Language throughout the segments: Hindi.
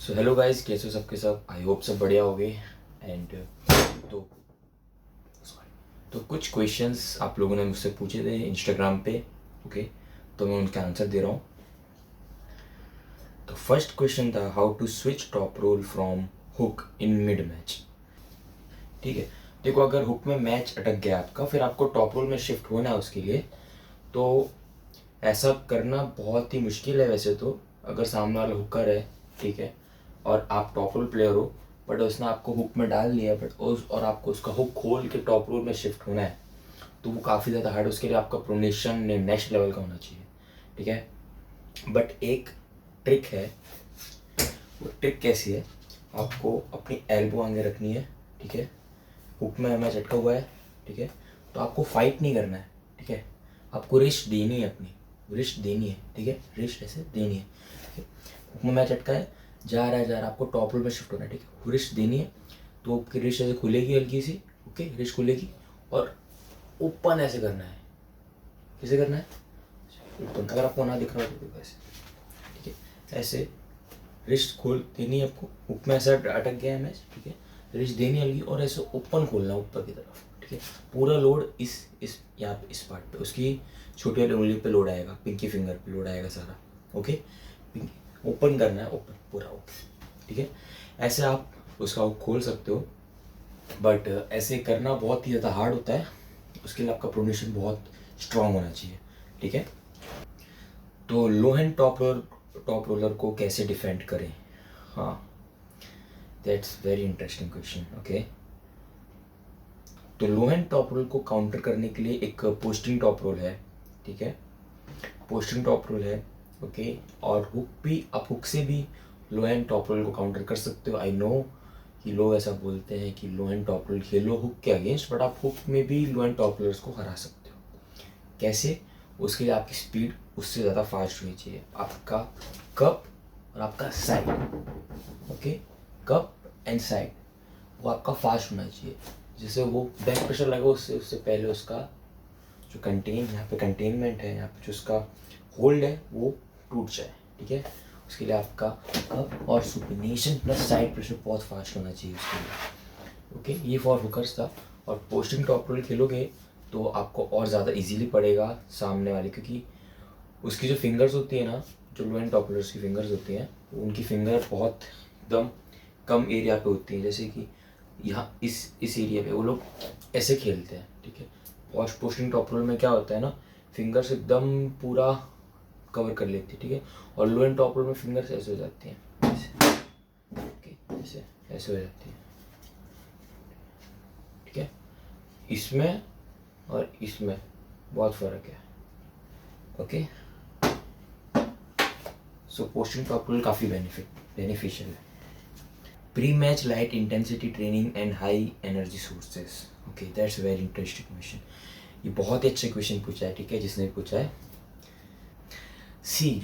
सो हेलो गाइस, कैसे हो सबके सब। आई होप सब बढ़िया होगे। एंड तो कुछ क्वेश्चंस आप लोगों ने मुझसे पूछे थे इंस्टाग्राम पे। ओके, तो मैं उनका आंसर दे रहा हूँ। तो फर्स्ट क्वेश्चन था how to switch top role from hook in mid match. ठीक है, देखो अगर हुक में मैच अटक गया आपका, फिर आपको टॉप रोल में शिफ्ट होना है उसके लिए, तो ऐसा करना बहुत ही मुश्किल है वैसे तो। अगर सामने वाला हुकर है, ठीक है, और आप टॉप रोल प्लेयर हो, बट उसने आपको हुक में डाल लिया, बट और आपको उसका हुक खोल के टॉप रोल में शिफ्ट होना है, तो वो काफ़ी ज़्यादा हार्ड। उसके लिए आपका प्रोनेशन नेक्स्ट लेवल का होना चाहिए, ठीक है। बट एक ट्रिक है। वो ट्रिक कैसी है, आपको अपनी एल्बो आगे रखनी है, ठीक है। हुक में मैच अटका हुआ है, ठीक है, तो आपको फाइट नहीं करना है, ठीक है। आपको रिस्ट देनी है, अपनी रिस्ट देनी है, ठीक है। रिस्ट ऐसे देनी है, ठीक है। हुक में मैच अटका है, जा रहा है, आपको टॉप रोल में शिफ्ट होना है, ठीक है। रिस्ट देनी है, तो आपकी रिस्ट ऐसे खुलेगी हल्की सी, ओके, रिस्ट खुलेगी, और ओपन ऐसे करना है। कैसे करना है? ओपन। अगर आपको ना दिख रहा हो तो ऐसे, ठीक है, ऐसे रिस्ट खोल देनी है आपको। हुक में ऐसा अटक गया है मैच, ठीक है, रिस्ट देनी है और ऐसे ओपन खोलना है ऊपर की तरफ, ठीक है। पूरा लोड इस यहाँ पे, इस पार्ट पे, उसकी छोटी वाली उंगली पे लोड आएगा, पिंकी फिंगर पे लोड आएगा सारा, ओके। ओपन करना है, ओपन पूरा, ओके, ठीक है। ऐसे आप उसका हुक खोल सकते हो, बट ऐसे करना बहुत ही ज़्यादा हार्ड होता है। उसके लिए आपका प्रोनेशन बहुत स्ट्रांग होना चाहिए, ठीक है। तो लो हैंड टॉप रोलर को कैसे डिफेंड करें? हाँ, that's very interesting question, okay. तो लो हैंड टॉप रोल को काउंटर करने के लिए एक पोस्टिंग टॉप रोल है, ठीक है। पोस्टिंग टॉप रोल है, ओके। और हुक भी, आप हुक से भी लो हैंड टॉप रोल को काउंटर कर सकते हो। आई नो कि लोग ऐसा बोलते हैं कि लो हैंड टॉप रोल खेलो हुक के अगेंस्ट, बट आप हुक में भी लो हैंड टॉप रोलर्स को हरा सकते हो। कैसे? उसके लिए आपकी स्पीड उससे ज़्यादा फास्ट होनी चाहिए। आपका कप और आपका side, okay, cup and side, वो आपका फास्ट होना चाहिए। जैसे वो बैक प्रेशर लगा, उससे पहले उसका जो यहाँ पे कंटेनमेंट है, यहाँ पे जो उसका होल्ड है वो टूट जाए, ठीक है। उसके लिए आपका कप और सुपिनेशन प्लस साइड प्रेशर बहुत फास्ट होना चाहिए उसके लिए, ओके। ये फॉर हुकर्स था। और पोस्टिंग टॉप रोल खेलोगे तो आपको और ज़्यादा इजीली पड़ेगा सामने वाले, क्योंकि उसकी जो फिंगर्स होती है ना, जो लो एंड टॉप रोलर्स की फिंगर्स होती हैं, उनकी फिंगर बहुत एकदम कम एरिया पे होती हैं। जैसे कि यहाँ इस एरिया पे वो लोग ऐसे खेलते हैं, ठीक है। पोस्टिंग टॉप रोल में क्या होता है ना, फिंगर्स एकदम पूरा कवर कर लेती है, ठीक है। और लो एंड टॉप रोल में फिंगर्स ऐसे हो जाती हैं, ओके, ऐसे हो जाती हैं, ठीक है। इसमें और इसमें बहुत फ़र्क है, ओके। सो पोस्टिंग टॉप रोल काफ़ी बेनिफिशियल है। Pre match light intensity training and high energy sources, okay, that's very interesting question. ये बहुत ही अच्छे क्वेश्चन पूछा है, ठीक है, जिसने पूछा है।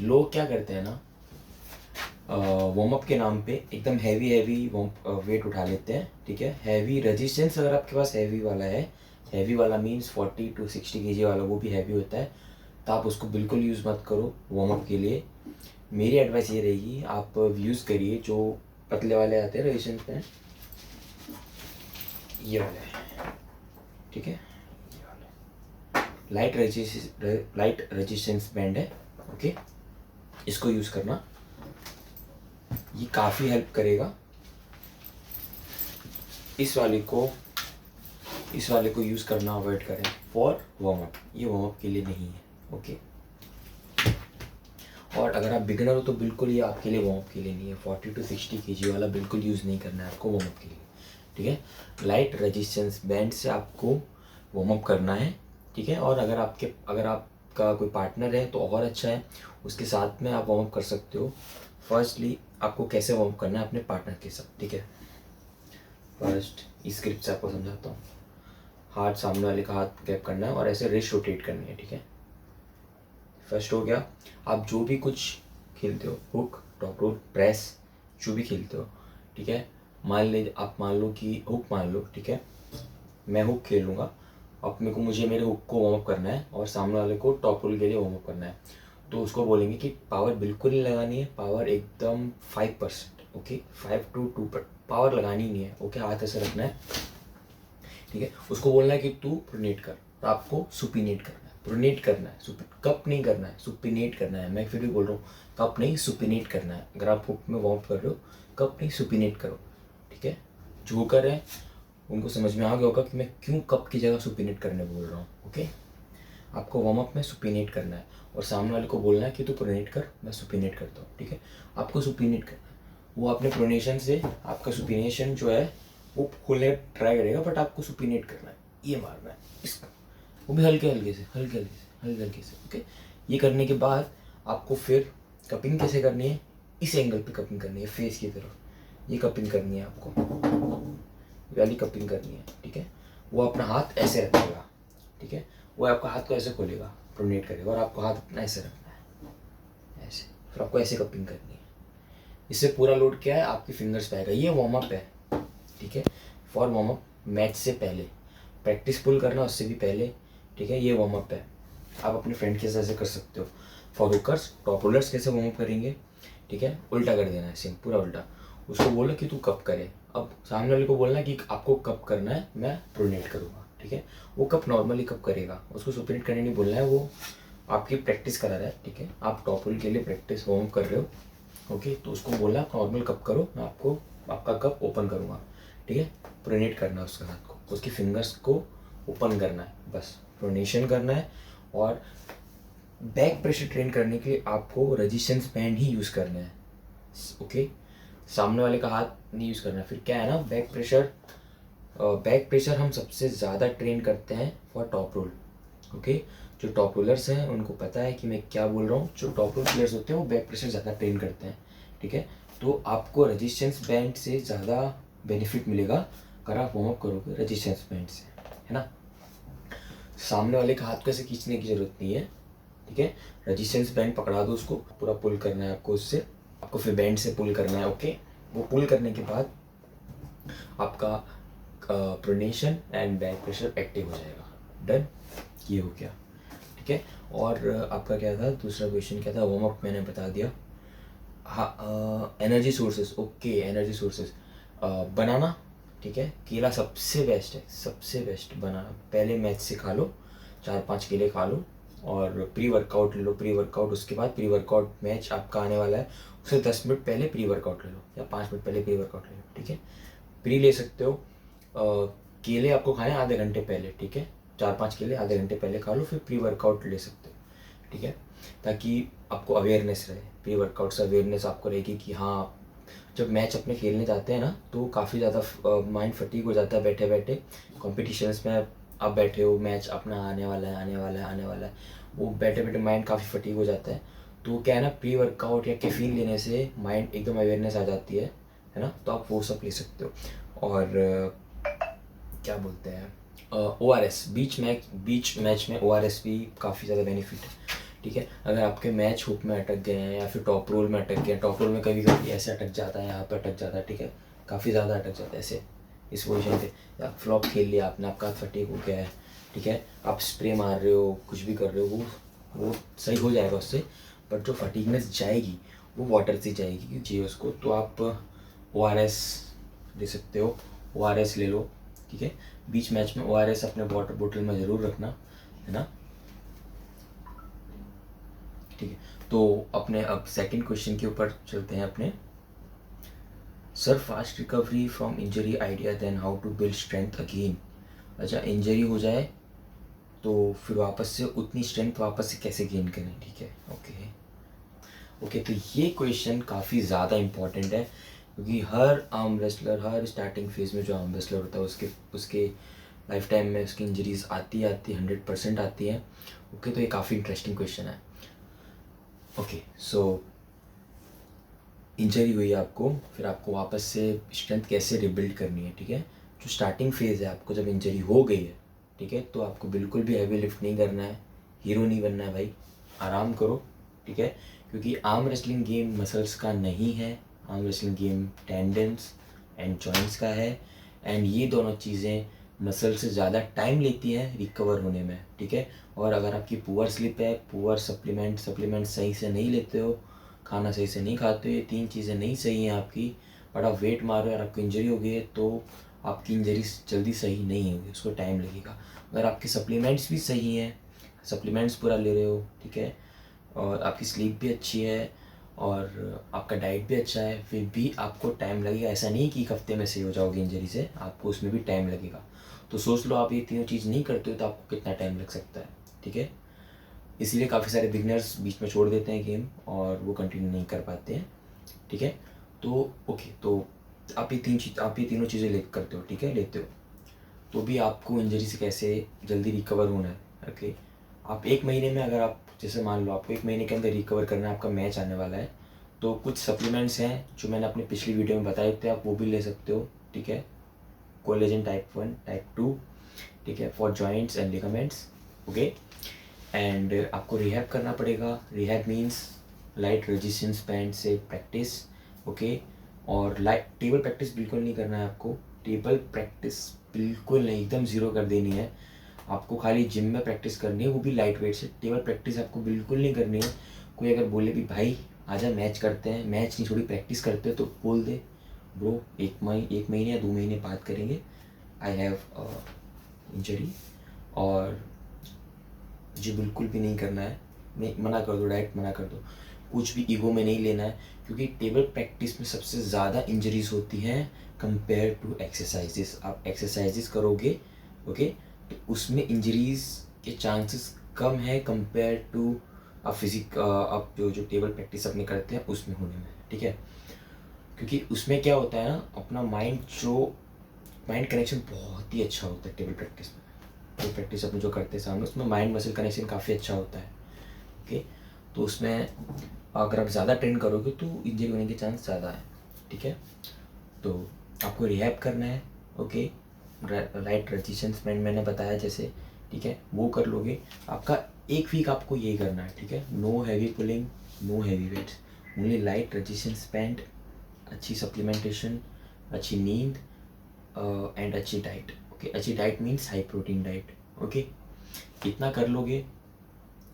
लोग क्या करते हैं ना, वार्म अप के नाम पे एकदम हैवी वेट उठा लेते हैं, ठीक है। हैवी रेजिस्टेंस, अगर आपके पास हैवी वाला है, हैवी वाला मीन्स 40 to 60 kg वाला, वो भी हैवी होता है, तो आप उसको बिल्कुल यूज़ मत करो वार्म अप के लिए। मेरी एडवाइस ये रहेगी, आप यूज़ करिए जो पतले वाले आते हैं रेजिस्टेंस पे, ये वाले, ठीक है, ये वाले लाइट रेजिस्टेंस बैंड है, ओके। इसको यूज़ करना, ये काफ़ी हेल्प करेगा। इस वाले को यूज़ करना अवॉइड करें फॉर वार्म अप, ये वार्म अप के लिए नहीं है, ओके। और अगर आप बिगिनर हो तो बिल्कुल ये आपके लिए वार्म अप के लिए नहीं है। 40 to 60 kg वाला बिल्कुल यूज़ नहीं करना है आपको वार्म अप के लिए, ठीक है। लाइट रेजिस्टेंस बैंड से आपको वार्म अप करना है, ठीक है। और अगर आपका कोई पार्टनर है तो और अच्छा है, उसके साथ में आप वार्म अप कर सकते हो। फर्स्टली आपको कैसे वार्म अप करना है अपने पार्टनर के साथ, ठीक है। फर्स्ट इस स्क्रिप्ट से आपको समझाता हूँ। हाथ, सामने वाले का हाथ गैप करना है और ऐसे रिस्ट रोटेट करनी है, ठीक है। फर्स्ट हो गया। आप जो भी कुछ खेलते हो, हुक, टॉप रोल, प्रेस, जो भी खेलते हो, ठीक है। मान लो कि हुक मान लो, ठीक है, मैं हुक खेलूँगा। अब मुझे मेरे हुक को वार्म अप करना है और सामने वाले को टॉप रोल के लिए वार्म अप करना है। तो उसको बोलेंगे कि पावर बिल्कुल नहीं लगानी है, पावर एकदम 5%, ओके 5 to 2 पर पावर लगानी नहीं है, ओके हाथ ऐसे रखना है, ठीक है। उसको बोलना है कि तू प्रोनेट कर, तो आपको सुपिनेट करना है, प्रोनेट करना है, कप नहीं करना है, सुपिनेट करना है। मैं फिर भी बोल रहा हूँ कप नहीं सुपिनेट करना है। अगर आप हुक में वार्म अप कर रहे हो, कप नहीं सुपिनेट करो, ठीक है। जो कर रहे हैं उनको समझ में आ गया होगा कि मैं क्यों कप की जगह सुपिनेट करने बोल रहा हूँ, ओके। आपको वार्म अप में सुपिनेट करना है और सामने वाले को बोलना है कि तू प्रोनेट कर, मैं सुपिनेट करता हूँ, ठीक है। आपको सुपिनेट करना है, वो अपने प्रोनेशन से आपका सुपिनेशन जो है वो खोलने ट्राई करेगा, बट आपको सुपिनेट करना है, ये मारना है इसका, वो भी हल्के हल्के से, हल्के हल्के से, ओके। ये करने के बाद आपको फिर कपिंग कैसे करनी है, इस एंगल पे कपिंग करनी है, फेस की तरफ, ये कपिंग करनी है आपको, वाली कपिंग करनी है, ठीक है। वो अपना हाथ ऐसे रखेगा, ठीक है, वो आपका हाथ को ऐसे खोलेगा, प्रोनेट करेगा, और आपको हाथ अपना ऐसे रखना है, ऐसे, फिर आपको ऐसे कपिंग करनी है। इससे पूरा लोड क्या है, आपकी फिंगर्स पे आएगा। ये वार्म अप है, ठीक है, फॉर वार्म अप मैच से पहले, प्रैक्टिस पुल करना उससे भी पहले, ठीक है। ये वार्म अप है, आप अपने फ्रेंड के साथ ऐसे कर सकते हो। फॉर हुकर्स, टॉप रोलर्स कैसे वार्म अप करेंगे, ठीक है, उल्टा कर देना है, सेम पूरा उल्टा। उसको बोलो कि तू कप करे, अब सामने वाले को बोलना है कि आपको कप करना है, मैं प्रोनेट करूँगा, ठीक है। वो कप नॉर्मली कप करेगा, उसको सुपरेट करने नहीं बोलना है, वो आपकी प्रैक्टिस करा रहा है, ठीक है। आप टॉप रोल के लिए प्रैक्टिस वार्म अप कर रहे हो, ओके, तो उसको बोला नॉर्मल कप करो, मैं आपको आपका कप ओपन करूँगा, ठीक है। प्रोनेट करना है उसके हाथ को, उसकी फिंगर्स को ओपन करना है, बस प्रोनेशन करना है। और बैक प्रेशर ट्रेन करने के लिए आपको रेजिस्टेंस बैंड ही यूज़ करना है, ओके। सामने वाले का हाथ नहीं यूज़ करना है। फिर क्या है ना, बैक प्रेशर हम सबसे ज़्यादा ट्रेन करते हैं फॉर टॉप रोल, ओके। जो टॉप रोलर्स हैं उनको पता है कि मैं क्या बोल रहा हूँ। जो टॉप रोल प्लेयर्स होते हैं वो बैक प्रेशर ज़्यादा ट्रेन करते हैं, ठीक है। तो आपको रेजिस्टेंस बैंड से ज़्यादा बेनिफिट मिलेगा अगर आप वार्म अप करोगे रेजिस्टेंस बैंड से, है ना। सामने वाले का हाथ को ऐसे खींचने की ज़रूरत नहीं है, ठीक है। रेजिस्टेंस बैंड पकड़ा दो, उसको पूरा पुल करना है आपको, उससे आपको फिर बैंड से पुल करना है, ओके। वो पुल करने के बाद आपका pronation and back pressure active हो जाएगा, डन, ये हो गया, ठीक है। और आपका क्या था दूसरा क्वेश्चन, क्या था, वार्म अप मैंने बता दिया। हाँ, energy sources, okay, energy sources, banana, ठीक है। केला सबसे बेस्ट है, सबसे बेस्ट बनाना। पहले मैच से खा लो, 4-5 केले खा लो, और प्री वर्कआउट ले लो, प्री वर्कआउट, उसके बाद प्री वर्कआउट मैच आपका आने वाला है, उससे 10 मिनट पहले प्री वर्कआउट ले लो, या 5 मिनट पहले प्री वर्कआउट ले लो, ठीक है। प्री ले सकते हो, केले आपको खाने आधे घंटे पहले, ठीक है। 4-5 केले आधे घंटे पहले खा लो, फिर प्री वर्कआउट ले सकते हो, ठीक है, ताकि आपको अवेयरनेस रहे। प्री वर्कआउट से अवेयरनेस आपको रहेगी कि हाँ, जब मैच अपने खेलने जाते हैं ना, तो काफ़ी ज़्यादा माइंड फटीग हो जाता है बैठे बैठे। कॉम्पिटिशन्स में आप बैठे हो, मैच अपना आने वाला है, आने वाला है, आने वाला है, वो बैठे बैठे माइंड काफ़ी फटीग हो जाता है। तो क्या है ना, प्री वर्कआउट या कैफीन लेने से माइंड एकदम अवेयरनेस आ जाती है ना, तो आप वो सब ले सकते हो। और क्या बोलते हैं, ORS, बीच मैच में ORS भी काफ़ी ज़्यादा बेनिफिट है, ठीक है। अगर आपके मैच हुक में अटक गए हैं या फिर टॉप रोल में अटक गए हैं, टॉप रोल में कभी कभी ऐसे अटक जाता है, यहाँ पे अटक जाता है, ठीक है, काफ़ी ज़्यादा अटक जाता है ऐसे, इस पोजीशन पे, या फ्लॉप खेल लिया आपने, आपका हाथ फटीग हो गया है, ठीक है, आप स्प्रे मार रहे हो, कुछ भी कर रहे हो, वो सही हो जाएगा उससे, बट जो फटीगनेस जाएगी वो वाटर से जाएगी, क्योंकि चाहिए उसको। तो आप ORS ले सकते हो, ORS ले लो, ठीक है। बीच मैच में ORS अपने वाटर बोतल में ज़रूर रखना, है ना, ठीक है। तो अपने अब सेकंड क्वेश्चन के ऊपर चलते हैं अपने। Sir, fast recovery from injury idea, then how to build strength again. अच्छा, इंजरी हो जाए तो फिर वापस से उतनी स्ट्रेंथ वापस से कैसे गेन करें, ठीक है, ओके। तो ये क्वेश्चन काफ़ी ज़्यादा इम्पॉर्टेंट है, क्योंकि हर आर्म रेसलर, हर स्टार्टिंग फेज में जो आर्म रेसलर होता है उसके लाइफ टाइम में उसकी इंजरीज आती 100% आती हैं, ओके। तो ये काफ़ी इंटरेस्टिंग क्वेश्चन है, ओके। सो इंजरी हुई आपको, फिर आपको वापस से स्ट्रेंथ कैसे रिबिल्ड करनी है, ठीक है। जो स्टार्टिंग फेज़ है, आपको जब इंजरी हो गई है, ठीक है, तो आपको बिल्कुल भी हैवी लिफ्ट नहीं करना है, हीरो नहीं बनना है भाई, आराम करो, ठीक है। क्योंकि आर्म रेसलिंग गेम मसल्स का नहीं है, arm wrestling game tendons and joints का है, एंड ये दोनों चीज़ें मसल से ज़्यादा टाइम लेती हैं रिकवर होने में, ठीक है। और अगर आपकी पुअर स्लिप है, पुअर सप्लीमेंट सही से नहीं लेते हो, खाना सही से नहीं खाते हो, ये 3 चीज़ें नहीं सही हैं आपकी, बट आप वेट मार रहे हो और आपको इंजरी हो गई है, तो आपकी इंजरी जल्दी सही नहीं होगी, उसको टाइम लगेगा। अगर आपके सप्लीमेंट्स भी सही हैं, सप्लीमेंट्स पूरा ले रहे हो, ठीक है, और आपकी स्लीप भी अच्छी है और आपका डाइट भी अच्छा है, फिर भी आपको टाइम लगेगा। ऐसा नहीं कि 1 हफ्ते में सही हो जाओगे इंजरी से, आपको उसमें भी टाइम लगेगा। तो सोच लो आप ये तीनों चीज़ नहीं करते हो तो आपको कितना टाइम लग सकता है, ठीक है। इसीलिए काफ़ी सारे बिगनर्स बीच में छोड़ देते हैं गेम और वो कंटिन्यू नहीं कर पाते हैं, ठीक है। तो ओके, तो आप ये तीनों चीज़ें ले करते हो, ठीक है, लेते हो, तो भी आपको इंजरी से कैसे जल्दी रिकवर होना है, ओके। आप 1 महीने में, अगर आप जैसे मान लो आपको 1 महीने के अंदर रिकवर करना है, आपका मैच आने वाला है, तो कुछ सप्लीमेंट्स हैं जो मैंने अपनी पिछली वीडियो में बताए थे, आप वो भी ले सकते हो, ठीक है। कोलेजन टाइप 1, टाइप 2, ठीक है, for joints and ligaments, okay. And आपको रिहैब करना पड़ेगा। Rehab means light resistance band से प्रैक्टिस, ओके। और लाइट टेबल प्रैक्टिस बिल्कुल नहीं करना है आपको, टेबल प्रैक्टिस बिल्कुल नहीं, एकदम ज़ीरो कर देनी है। आपको खाली जिम में प्रैक्टिस करनी है, वो भी लाइट वेट से। टेबल प्रैक्टिस आपको बिल्कुल नहीं करनी है। कोई अगर बोले भी भाई आजा मैच करते हैं, मैच नहीं थोड़ी प्रैक्टिस करते हो, तो बोल दे ब्रो 1 महीने या 2 महीने बाद करेंगे, आई हैव इंजरी, और मुझे बिल्कुल भी नहीं करना है, नहीं, मना कर दो, डायरेक्ट मना कर दो। कुछ भी ईगो में नहीं लेना है, क्योंकि टेबल प्रैक्टिस में सबसे ज़्यादा इंजरीज होती हैं कंपेयर टू एक्सरसाइजेस। आप एक्सरसाइजेस करोगे, ओके, तो उसमें इंजरीज के चांसेस कम है कंपेयर टू आप जो टेबल प्रैक्टिस अपने करते हैं उसमें होने में, ठीक है। क्योंकि उसमें क्या होता है ना, अपना माइंड कनेक्शन बहुत ही अच्छा होता है टेबल प्रैक्टिस में। टेबल प्रैक्टिस अपने जो करते हैं सामने, उसमें माइंड मसल कनेक्शन काफ़ी अच्छा होता है, ओके। तो उसमें अगर आप ज़्यादा ट्रेन करोगे तो इंजरी होने के चांस ज़्यादा है, ठीक है। तो आपको रिहैब करना है, ओके। राइट रेजिस्टेंस बैंड मैंने बताया जैसे, ठीक है, वो कर लोगे। आपका 1 वीक आपको ये करना है, ठीक है। No heavy pulling, no heavy weights, only light resistance band, अच्छी सप्लीमेंटेशन, अच्छी नींद एंड अच्छी डाइट, ओके। अच्छी diet means high protein diet, okay. इतना कर लोगे,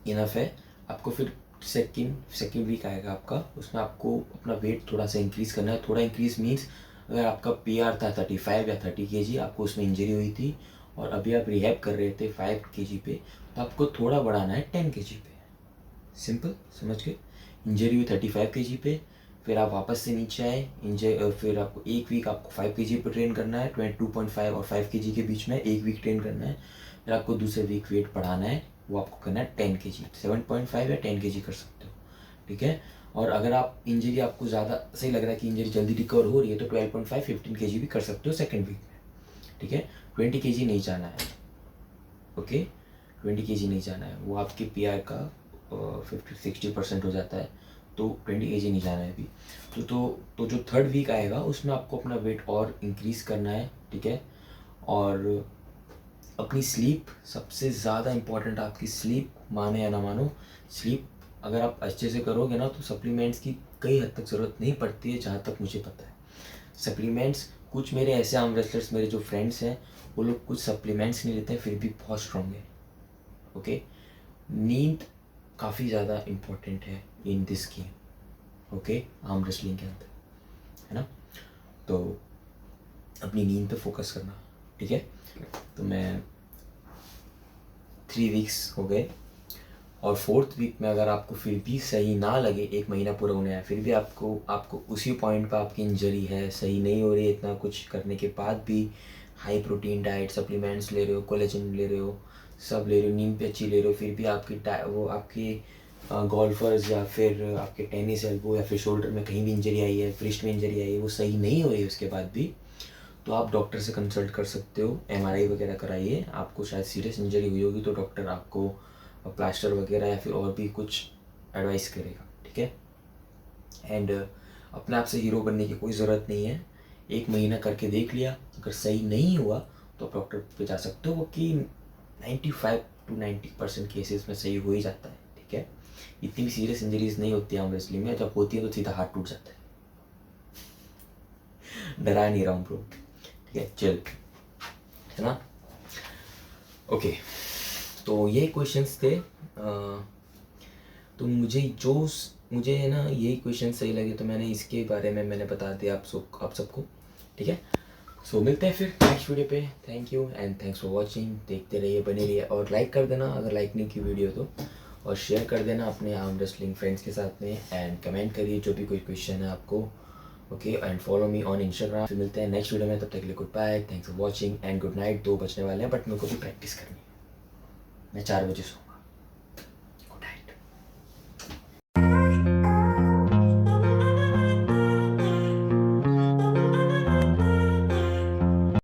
इनफ है। आपको फिर सेकेंड वीक आएगा आपका, उसमें आपको अपना वेट थोड़ा सा इंक्रीज़ करना है। थोड़ा इंक्रीज मीन्स अगर आपका PR था 35 या 30 kg, आपको उसमें इंजरी हुई थी और अभी आप रिहैब कर रहे थे 5 kg पे, तो आपको थोड़ा बढ़ाना है 10 kg पे। सिंपल, समझ गए। इंजरी हुई 35 kg पे, फिर आप वापस से नीचे आए, फिर आपको 1 वीक आपको 5 kg पे ट्रेन करना है, 22.5 और 5 kg के बीच में 1 वीक ट्रेन करना है। फिर आपको दूसरे वीक वेट बढ़ाना है, वो आपको करना है 10 kg, 7.5 या 10 kg कर सकते हो, ठीक है। और अगर आप इंजरी आपको ज़्यादा सही लग रहा है कि इंजरी जल्दी रिकवर हो रही है, तो 12.5 15 kg भी कर सकते हो सेकेंड वीक में, ठीक है। 20 kg नहीं जाना है, ओके। 20 kg नहीं जाना है, वो आपके PR का 50-60% हो जाता है, तो 20 kg नहीं जाना है अभी। तो जो थर्ड वीक आएगा उसमें आपको अपना वेट और इंक्रीज़ करना है, ठीक है। और अपनी स्लीप सबसे ज़्यादा इम्पॉर्टेंट, आपकी स्लीप, माने या ना मानो, स्लीप अगर आप अच्छे से करोगे ना, तो सप्लीमेंट्स की कई हद तक ज़रूरत नहीं पड़ती है, जहाँ तक मुझे पता है। सप्लीमेंट्स, कुछ मेरे ऐसे आर्म रेसलर्स, मेरे जो फ्रेंड्स हैं, वो लोग कुछ सप्लीमेंट्स नहीं लेते हैं फिर भी बहुत स्ट्रॉन्ग है, ओके। नींद काफ़ी ज़्यादा इम्पोर्टेंट है in this game, okay, arm wrestling के अंदर, है ना। तो अपनी नींद पे फोकस करना, ठीक है। तो मैं 3 वीक्स हो गए, और 4th वीक में अगर आपको फिर भी सही ना लगे, 1 महीना पूरा होने आया, फिर भी आपको उसी पॉइंट पर आपकी इंजरी है, सही नहीं हो रही है, इतना कुछ करने के बाद भी हाई प्रोटीन डाइट, सप्लीमेंट्स ले रहे हो, कोलेजन ले रहे हो, सब ले रहे हो, नींद पे अच्छी ले रहे हो, फिर भी आपके गोल्फर्स या फिर आपके टेनिस एल्बो या फिर शोल्डर में कहीं भी इंजरी आई है, फ्रिस्ट में इंजरी आई है, वो सही नहीं हो रही है उसके बाद भी, तो आप डॉक्टर से कंसल्ट कर सकते हो। MRI वगैरह कराइए, आपको शायद सीरियस इंजरी हुई होगी तो डॉक्टर आपको प्लास्टर वगैरह या फिर और भी कुछ एडवाइस करेगा, ठीक है। एंड अपने आप से हीरो बनने की कोई ज़रूरत नहीं है। 1 महीना करके देख लिया, अगर सही नहीं हुआ तो आप डॉक्टर पे जा सकते हो, कि 95 to 90% केसेस में सही हो ही जाता है, ठीक है। इतनी भी सीरियस इंजरीज नहीं होती आर्म रेसलिंग में, जब होती है तो सीधा हाथ टूट जाता है। डरा नहीं रहा हूँ ब्रो, ठीक है, चिल, है ना। ओके, तो ये क्वेश्चंस थे। तो मुझे जो मुझे ना यही क्वेश्चन सही लगे तो मैंने इसके बारे में मैंने बता दिया आप सबको, ठीक है। सो मिलते हैं फिर नेक्स्ट वीडियो पे। Thank you and thanks for watching. देखते रहिए, बने रहिए और लाइक कर देना अगर लाइक नहीं की वीडियो तो, और शेयर कर देना अपने आर्म रेसलिंग फ्रेंड्स के साथ में, एंड कमेंट करिए जो भी कोई क्वेश्चन है आपको, okay. And follow me on Instagram. फिर मिलते हैं नेक्स्ट वीडियो में, तब तक के लिए goodbye, thanks for watching and good night. 2 बजने वाले हैं बट मेरे को भी प्रैक्टिस करनी है, मैं 4 बजे सोऊँ।